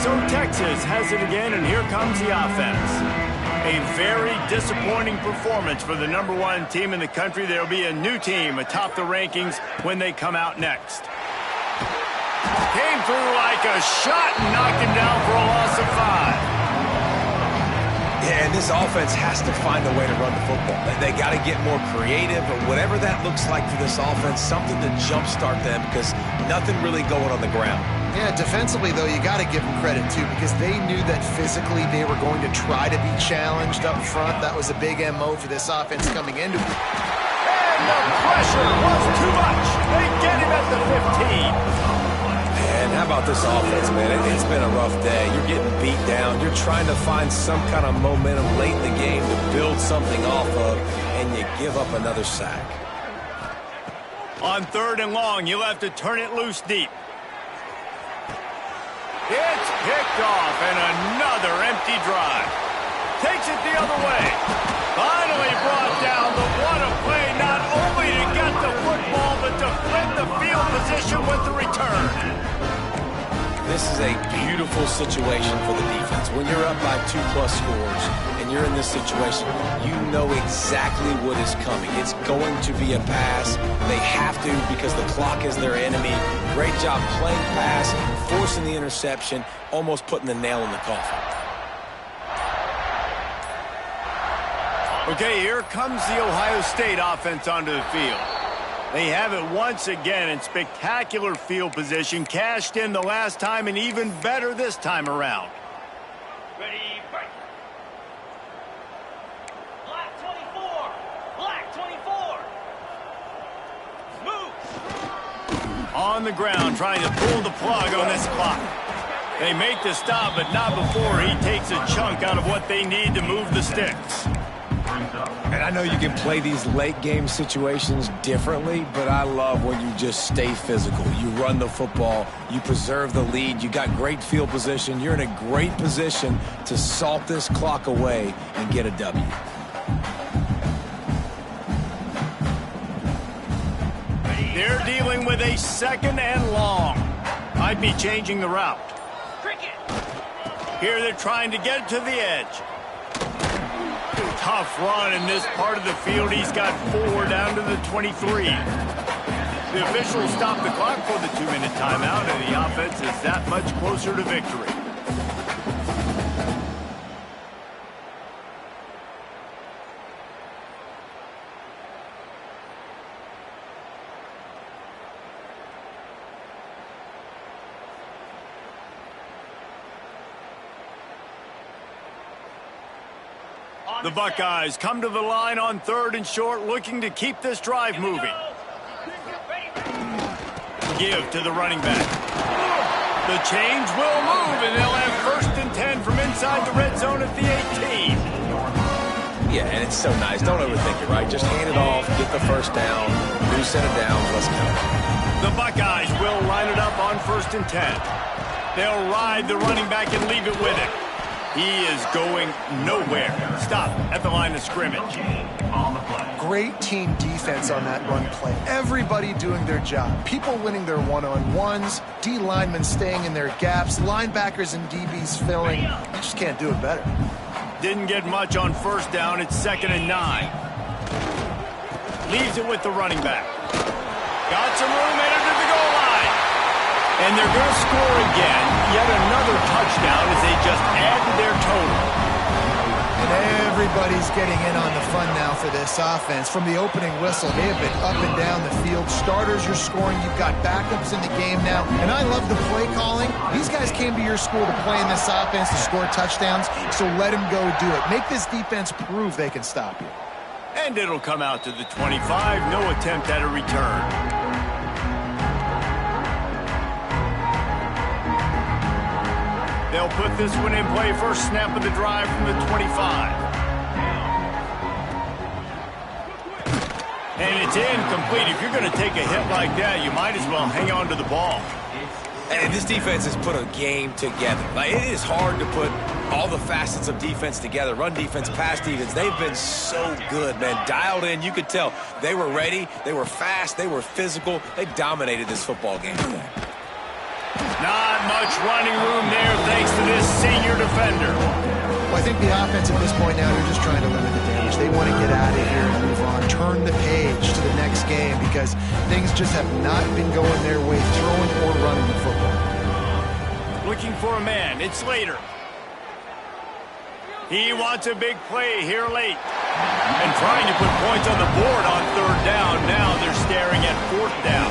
So Texas has it again, and here comes the offense. A very disappointing performance for the #1 team in the country. There'll be a new team atop the rankings when they come out next. Came through like a shot and knocked him down for a loss of 5. Yeah, and this offense has to find a way to run the football. They got to get more creative, or whatever that looks like for this offense, something to jumpstart them, because nothing really going on the ground. Yeah, defensively, though, you got to give them credit, too, because they knew that physically they were going to try to be challenged up front. That was a big MO for this offense coming into it. And the pressure was too much. They get him at the 15. And how about this offense, man? It's been a rough day. You're getting beat down. You're trying to find some kind of momentum late in the game to build something off of, and you give up another sack. On 3rd and long, you'll have to turn it loose deep. It's picked off, and another empty drive. Takes it the other way. Finally brought down, but what a play, not only to get the football, but to flip the field position with the return. This this is a beautiful situation for the defense. When you're up by 2+ scores and you're in this situation, you know exactly what is coming. It's going to be a pass. They have to because the clock is their enemy. Great job playing pass, forcing the interception, almost putting the nail in the coffin. Okay, here comes the Ohio State offense onto the field. They have it once again in spectacular field position, cashed in the last time and even better this time around. Ready, break. Black 24. Black 24. Move. On the ground, trying to pull the plug on this clock. They make the stop, but not before he takes a chunk out of what they need to move the sticks. And I know you can play these late game situations differently, but I love when you just stay physical. You run the football, you preserve the lead, you got great field position, you're in a great position to salt this clock away and get a W. They're dealing with a 2nd and long. Might be changing the route. Cricket. Here they're trying to get to the edge. Tough run in this part of the field. He's got 4 down to the 23. The officials stop the clock for the 2-minute timeout, and the offense is that much closer to victory. The Buckeyes come to the line on 3rd and short, looking to keep this drive moving. Give to the running back. The change will move, and they'll have 1st and 10 from inside the red zone at the 18. Yeah, and it's so nice. Don't overthink it, right? Just hand it off, get the first down, new set of downs, let's go. The Buckeyes will line it up on 1st and 10. They'll ride the running back and leave it with him. He is going nowhere. Stop at the line of scrimmage. Great team defense on that run play. Everybody doing their job. People winning their one-on-ones, D linemen staying in their gaps, linebackers and DBs filling. You just can't do it better. Didn't get much on 1st down. It's 2nd and 9. Leaves it with the running back. Got some room headed to the goal line. And they're going to score again. Yet another touchdown as they just add to their total. And everybody's getting in on the fun now for this offense. From the opening whistle, they have been up and down the field. Starters are scoring. You've got backups in the game now. And I love the play calling. These guys came to your school to play in this offense to score touchdowns, so let them go do it. Make this defense prove they can stop you. And it'll come out to the 25. No attempt at a return. They'll put this one in play. First snap of the drive from the 25. And it's incomplete. If you're going to take a hit like that, you might as well hang on to the ball. And this defense has put a game together. Like, it is hard to put all the facets of defense together. Run defense, pass defense. They've been so good, man. Dialed in. You could tell they were ready. They were fast. They were physical. They dominated this football game today. Not much running room there thanks to this senior defender. Well, I think the offense at this point now, they're just trying to limit the damage. They want to get out of here and move on, turn the page to the next game because things just have not been going their way, throwing or running the football. Looking for a man. It's Slater. He wants a big play here late. And trying to put points on the board on 3rd down. Now they're staring at 4th down.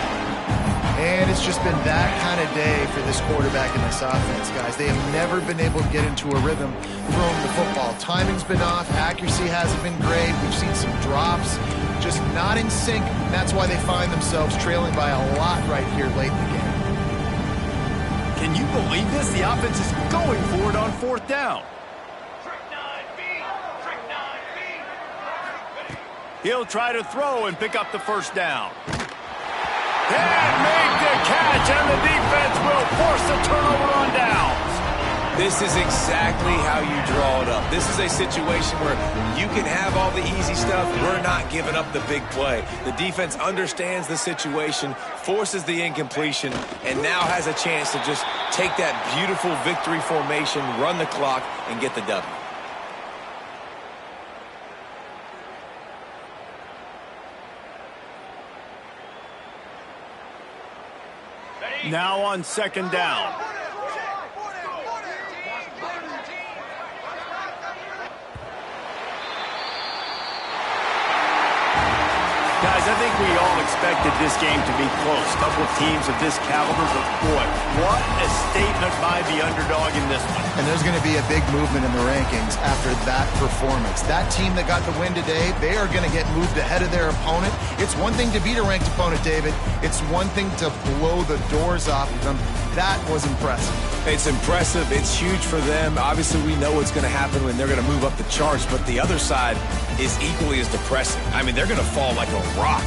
And it's just been that kind of day for this quarterback in this offense, guys. They have never been able to get into a rhythm throwing the football. Timing's been off. Accuracy hasn't been great. We've seen some drops, just not in sync. And that's why they find themselves trailing by a lot right here late in the game. Can you believe this? The offense is going for it on 4th down. He'll try to throw and pick up the 1st down. Can't make the catch, and the defense will force a turnover on downs. This is exactly how you draw it up. This is a situation where you can have all the easy stuff. We're not giving up the big play. The defense understands the situation, forces the incompletion, and now has a chance to just take that beautiful victory formation, run the clock, and get the W. Now on second down. Guys, I think we all expected this game to be close. Couple of teams of this caliber, but boy, what a statement by the underdog in this one. And there's going to be a big movement in the rankings after that performance. That team that got the win today, they are going to get moved ahead of their opponent. It's one thing to beat a ranked opponent, David. It's one thing to blow the doors off of them. That was impressive. It's impressive. It's huge for them. Obviously, we know what's going to happen when they're going to move up the charts, but the other side is equally as depressing. I mean, they're going to fall like a rock.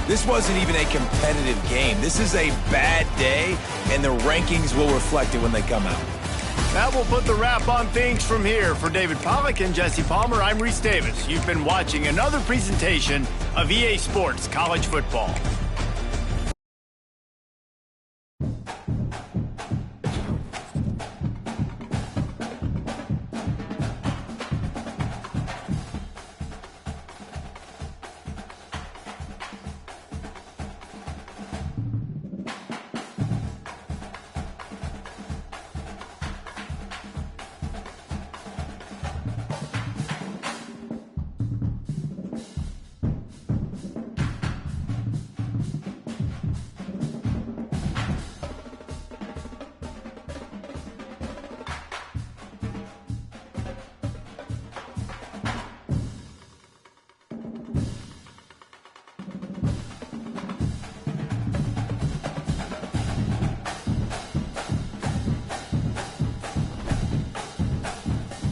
This wasn't even a competitive game. This is a bad day, and the rankings will reflect it when they come out. That will put the wrap on things from here. For David Pollack and Jesse Palmer, I'm Reese Davis. You've been watching another presentation of EA Sports College Football.